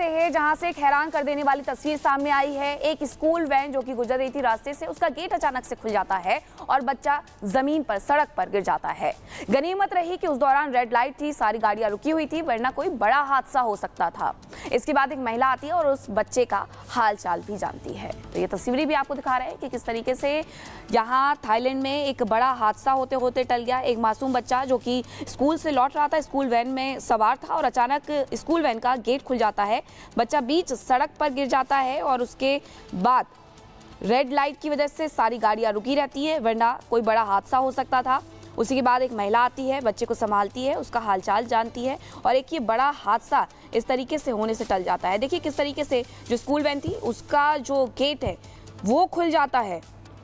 से है जहां से एक हैरान कर देने वाली तस्वीर सामने आई है। एक स्कूल वैन जो कि गुजर रही थी रास्ते से, उसका गेट अचानक से खुल जाता है और बच्चा जमीन पर, सड़क पर गिर जाता है। गनीमत रही कि उस दौरान रेड लाइट थी, सारी गाड़ियां रुकी हुई थी, वरना कोई बड़ा हादसा हो सकता था। इसके बाद एक महिला आती है और उस बच्चे का हाल चाल भी जानती है। तो ये तस्वीरें भी आपको दिखा रहे हैं कि किस तरीके से यहाँ थाईलैंड में एक बड़ा हादसा होते होते टल गया। एक मासूम बच्चा जो कि स्कूल से लौट रहा था, स्कूल वैन में सवार था और अचानक स्कूल वैन का गेट खुल जाता है, बच्चा बीच सड़क पर गिर जाता है और उसके बाद रेड लाइट की वजह से सारी गाड़ियां रुकी रहती है, वरना कोई बड़ा हादसा हो सकता था। उसी के बाद एक महिला आती है, बच्चे को संभालती है, उसका हालचाल जानती है और एक ये बड़ा हादसा इस तरीके से होने से टल जाता है। देखिए किस तरीके से जो स्कूल वैन थी उसका जो गेट है वो खुल जाता है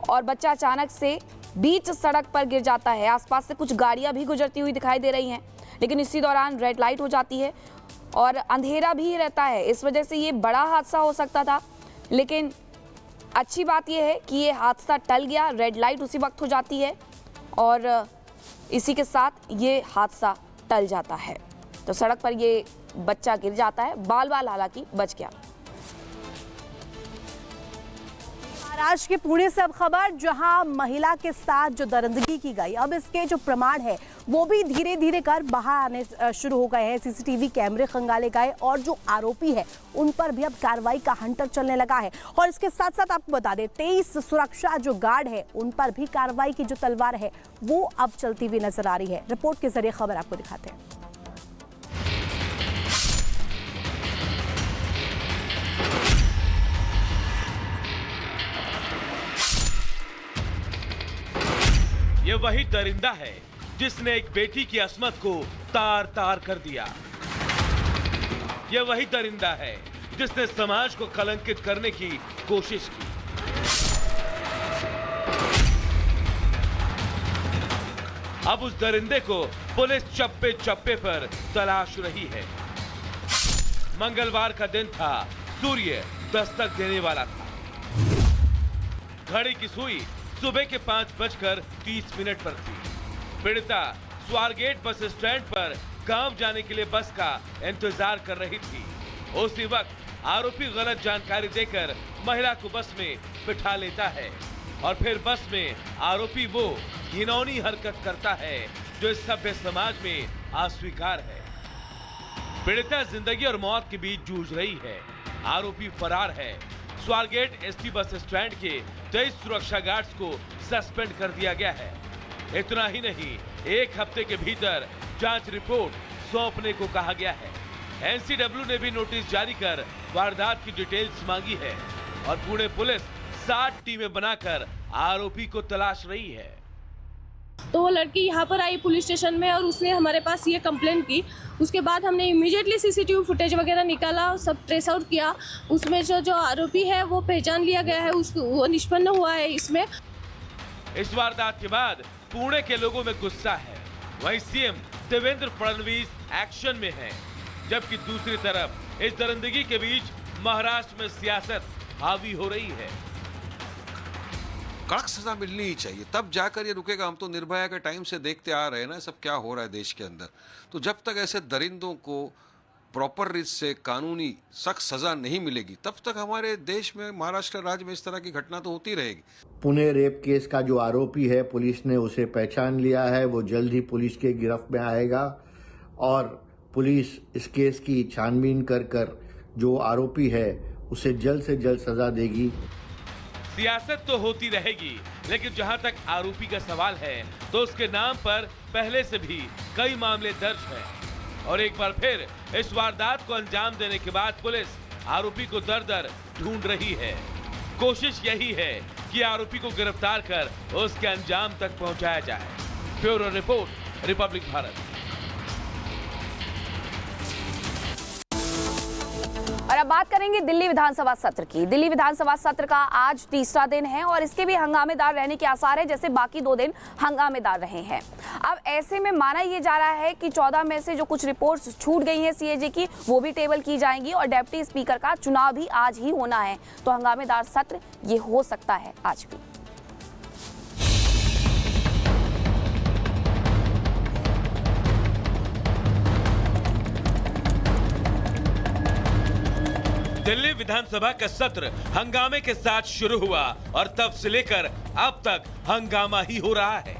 और बच्चा अचानक से बीच सड़क पर गिर जाता है। आसपास से कुछ गाड़ियां भी गुजरती हुई दिखाई दे रही हैं, लेकिन इसी दौरान रेड लाइट हो जाती है और अंधेरा भी रहता है। इस वजह से ये बड़ा हादसा हो सकता था, लेकिन अच्छी बात यह है कि ये हादसा टल गया। रेड लाइट उसी वक्त हो जाती है और इसी के साथ ये हादसा टल जाता है। तो सड़क पर ये बच्चा गिर जाता है, बाल बाल हालांकि बच गया। महाराष्ट्र के पुणे से अब खबर, जहां महिला के साथ जो दरिंदगी की गई, अब इसके जो प्रमाण है वो भी धीरे धीरे कर बाहर आने शुरू हो गए हैं। सीसीटीवी कैमरे खंगाले गए और जो आरोपी है उन पर भी अब कार्रवाई का हंटर चलने लगा है। और इसके साथ साथ आपको बता दें 23 सुरक्षा जो गार्ड है उन पर भी कार्रवाई की जो तलवार है वो अब चलती हुई नजर आ रही है। रिपोर्ट के जरिए खबर आपको दिखाते हैं। ये वही दरिंदा है जिसने एक बेटी की अस्मत को तार तार कर दिया। ये वही दरिंदा है जिसने समाज को कलंकित करने की कोशिश की। अब उस दरिंदे को पुलिस चप्पे चप्पे पर तलाश रही है। मंगलवार का दिन था, सूर्य दस्तक देने वाला था। घड़ी की सुई सुबह के 5:30 पर थी। पीड़िता स्वारगेट बस स्टैंड पर गांव जाने के लिए बस का इंतजार कर रही थी। उसी वक्त आरोपी गलत जानकारी देकर महिला को बस में बिठा लेता है और फिर बस में आरोपी वो घिनौनी हरकत करता है जो इस सभ्य समाज में अस्वीकार है। पीड़िता जिंदगी और मौत के बीच जूझ रही है। आरोपी फरार है। स्वारगेट एसटी बस स्टैंड के 23 सुरक्षा गार्ड्स को सस्पेंड कर दिया गया है। इतना ही नहीं, 1 हफ्ते के भीतर जांच रिपोर्ट सौंपने को कहा गया है। एनसीडब्ल्यू ने भी नोटिस जारी कर वारदात की डिटेल्स मांगी है और पुणे पुलिस 60 टीमें बनाकर आरोपी को तलाश रही है। तो वो लड़की यहाँ पर आई पुलिस स्टेशन में और उसने हमारे पास ये कंप्लेंट की। उसके बाद हमने इमीडिएटली सीसीटीवी फुटेज वगैरह निकाला, सब ट्रेस आउट किया। उसमें जो आरोपी है वो पहचान लिया गया है, वो निष्पन्न हुआ है इसमें। इस वारदात के बाद पुणे के लोगों में गुस्सा है। वहीं सीएम देवेंद्र फडणवीस एक्शन में हैं, जबकि दूसरी तरफ इस दरिंदगी के बीच महाराष्ट्र में सियासत हावी हो रही है। कड़क सजा मिलनी ही चाहिए, तब जाकर ये रुकेगा। हम तो निर्भया के टाइम से देखते आ रहे हैं ना सब क्या हो रहा है देश के अंदर। तो जब तक ऐसे दरिंदों को प्रॉपर रीत से कानूनी सख्त सजा नहीं मिलेगी तब तक हमारे देश में, महाराष्ट्र राज्य में इस तरह की घटना तो होती रहेगी। पुणे रेप केस का जो आरोपी है पुलिस ने उसे पहचान लिया है, वो जल्द ही पुलिस के गिरफ्त में आएगा और पुलिस इस केस की छानबीन कर जो आरोपी है उसे जल्द से जल्द सजा देगी। सियासत तो होती रहेगी, लेकिन जहां तक आरोपी का सवाल है तो उसके नाम पर पहले से भी कई मामले दर्ज हैं और एक बार फिर इस वारदात को अंजाम देने के बाद पुलिस आरोपी को दर दर ढूंढ रही है। कोशिश यही है कि आरोपी को गिरफ्तार कर उसके अंजाम तक पहुंचाया जाए। Bureau report, Republic Bharat. और अब बात करेंगे दिल्ली विधानसभा सत्र की। दिल्ली विधानसभा सत्र का आज तीसरा दिन है और इसके भी हंगामेदार रहने के आसार है, जैसे बाकी 2 दिन हंगामेदार रहे हैं। अब ऐसे में माना यह जा रहा है कि 14 में से जो कुछ रिपोर्ट्स छूट गई हैं सीएजी की, वो भी टेबल की जाएंगी और डिप्टी स्पीकर का चुनाव भी आज ही होना है। तो हंगामेदार सत्र ये हो सकता है आज भी। दिल्ली विधानसभा का सत्र हंगामे के साथ शुरू हुआ और तब से लेकर अब तक हंगामा ही हो रहा है।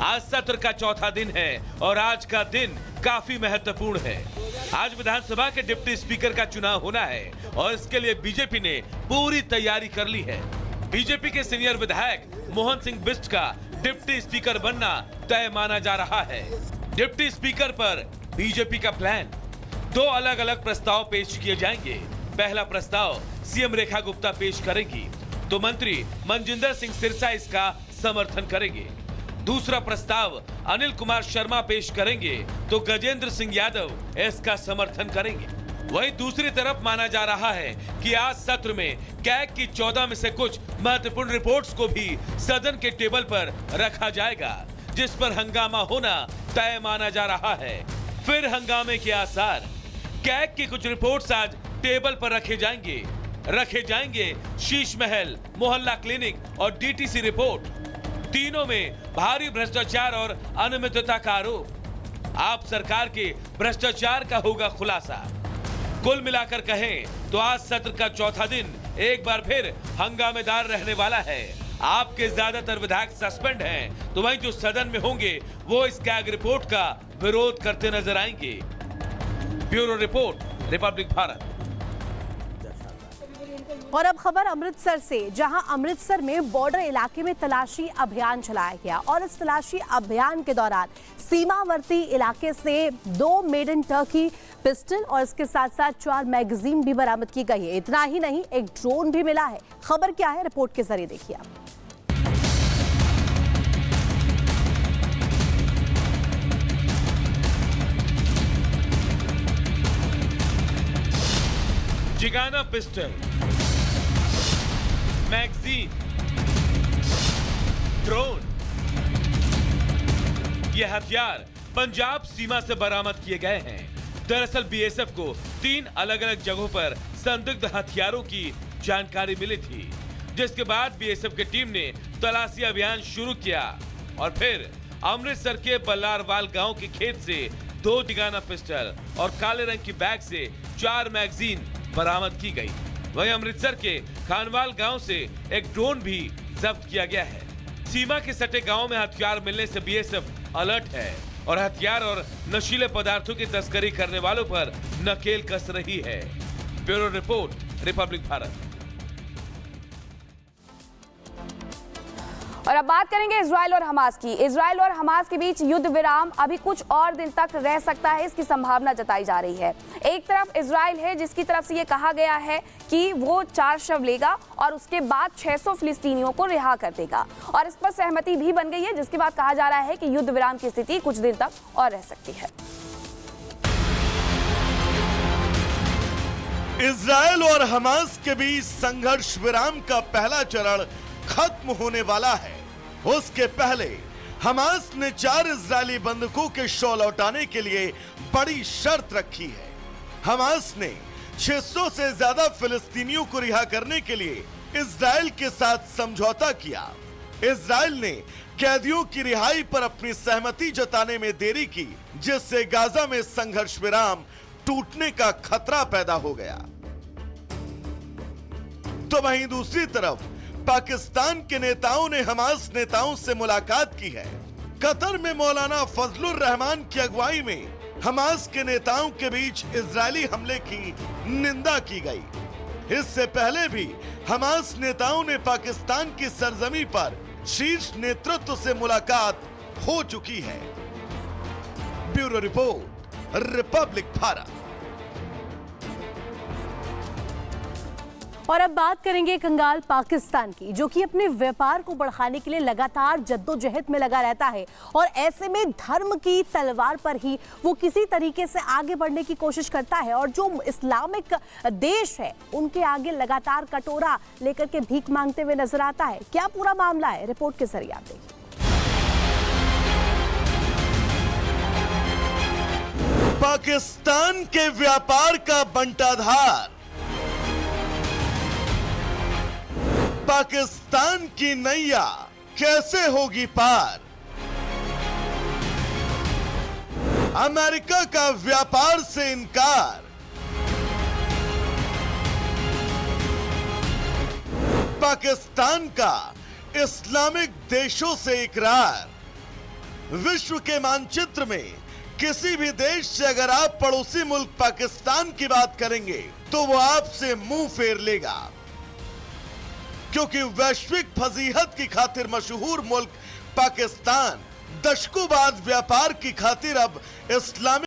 आज सत्र का चौथा दिन है और आज का दिन काफी महत्वपूर्ण है। आज विधानसभा के डिप्टी स्पीकर का चुनाव होना है और इसके लिए बीजेपी ने पूरी तैयारी कर ली है। बीजेपी के सीनियर विधायक मोहन सिंह बिष्ट का डिप्टी स्पीकर बनना तय माना जा रहा है। डिप्टी स्पीकर पर बीजेपी का प्लान, 2 अलग अलग प्रस्ताव पेश किए जाएंगे। पहला प्रस्ताव सीएम रेखा गुप्ता पेश करेंगी तो मंत्री मनजिंदर सिंह सिरसा इसका समर्थन करेंगे। दूसरा प्रस्ताव अनिल कुमार शर्मा पेश करेंगे तो गजेंद्र सिंह यादव इसका समर्थन करेंगे। वहीं दूसरी तरफ माना जा रहा है कि आज सत्र में कैग की 14 में से कुछ महत्वपूर्ण रिपोर्ट्स को भी सदन के टेबल पर रखा जाएगा, जिस पर हंगामा होना तय माना जा रहा है। फिर हंगामे के आसार, कैग की कुछ रिपोर्ट्स आज टेबल पर रखे जाएंगे शीश महल, मोहल्ला क्लिनिक और डीटीसी रिपोर्ट। तीनों में भारी भ्रष्टाचार और अनियमितता का आरोप। आप सरकार के भ्रष्टाचार का होगा खुलासा। कुल मिलाकर कहें तो आज सत्र का चौथा दिन एक बार फिर हंगामेदार रहने वाला है। आपके ज्यादातर विधायक सस्पेंड हैं, तो वहीं जो सदन में होंगे वो इस कैग रिपोर्ट का विरोध करते नजर आएंगे। Bureau report, Republic Bharat. और अब खबर अमृतसर से, जहां अमृतसर में बॉर्डर इलाके में तलाशी अभियान चलाया गया और इस तलाशी अभियान के दौरान सीमावर्ती इलाके से 2 मेड इन टर्की पिस्टल और इसके साथ साथ 4 मैगजीन भी बरामद की गई है। इतना ही नहीं, एक ड्रोन भी मिला है। खबर क्या है, रिपोर्ट के जरिए देखिए आप। जिगाना पिस्टल, मैगजीन, ड्रोन, ये हथियार पंजाब सीमा से बरामद किए गए हैं। दरअसल बीएसएफ को 3 अलग अलग जगहों पर संदिग्ध हथियारों की जानकारी मिली थी, जिसके बाद बीएसएफ की टीम ने तलाशी अभियान शुरू किया और फिर अमृतसर के बल्लारवाल गांव के खेत से 2 जिगाना पिस्टल और काले रंग की बैग से 4 मैगजीन बरामद की गई। वहीं अमृतसर के खानवाल गांव से एक ड्रोन भी जब्त किया गया है। सीमा के सटे गांव में हथियार मिलने से बीएसएफ अलर्ट है और हथियार और नशीले पदार्थों की तस्करी करने वालों पर नकेल कस रही है। Bureau report, Republic Bharat. और अब बात करेंगे इजराइल और हमास की। इजराइल और हमास के बीच युद्ध विराम अभी कुछ और दिन तक रह सकता है, इसकी संभावना जताई जा रही है। एक तरफ इजराइल है जिसकी तरफ से ये कहा गया है कि वो 4 शव लेगा और उसके बाद 600 फिलिस्तीनियों को रिहा कर देगा और इस पर सहमति भी बन गई है, जिसके बाद कहा जा रहा है कि युद्ध विराम की स्थिति कुछ दिन तक और रह सकती है। इजराइल और हमास के बीच संघर्ष विराम का पहला चरण खत्म होने वाला है। उसके पहले हमास ने 4 इजरायली बंधकों के शव लौटाने के लिए बड़ी शर्त रखी है। हमास ने 600 से ज्यादा फिलिस्तीनियों को रिहा करने के लिए इजराइल के साथ समझौता किया। इजराइल ने कैदियों की रिहाई पर अपनी सहमति जताने में देरी की, जिससे गाजा में संघर्ष विराम टूटने का खतरा पैदा हो गया। तो वहीं दूसरी तरफ पाकिस्तान के नेताओं ने हमास नेताओं से मुलाकात की है। कतर में मौलाना फजलुर रहमान की अगुवाई में हमास के नेताओं के बीच इजरायली हमले की निंदा की गई। इससे पहले भी हमास नेताओं ने पाकिस्तान की सरजमी पर शीर्ष नेतृत्व से मुलाकात हो चुकी है। Bureau report, Republic Bharat. और अब बात करेंगे कंगाल पाकिस्तान की, जो कि अपने व्यापार को बढ़ाने के लिए लगातार जद्दोजहद में लगा रहता है और ऐसे में धर्म की तलवार पर ही वो किसी तरीके से आगे बढ़ने की कोशिश करता है और जो इस्लामिक देश है उनके आगे लगातार कटोरा लेकर के भीख मांगते हुए नजर आता है। क्या पूरा मामला है, रिपोर्ट के जरिए आप देखिए। पाकिस्तान के व्यापार का बंटाधार, पाकिस्तान की नैया कैसे होगी पार। अमेरिका का व्यापार से इनकार, पाकिस्तान का इस्लामिक देशों से इकरार। विश्व के मानचित्र में किसी भी देश से अगर आप पड़ोसी मुल्क पाकिस्तान की बात करेंगे तो वो आपसे मुंह फेर लेगा, क्योंकि वैश्विक फजीहत की खातिर मशहूर मुल्क पाकिस्तान दशकों बाद व्यापार की खातिर अब इस्लामिक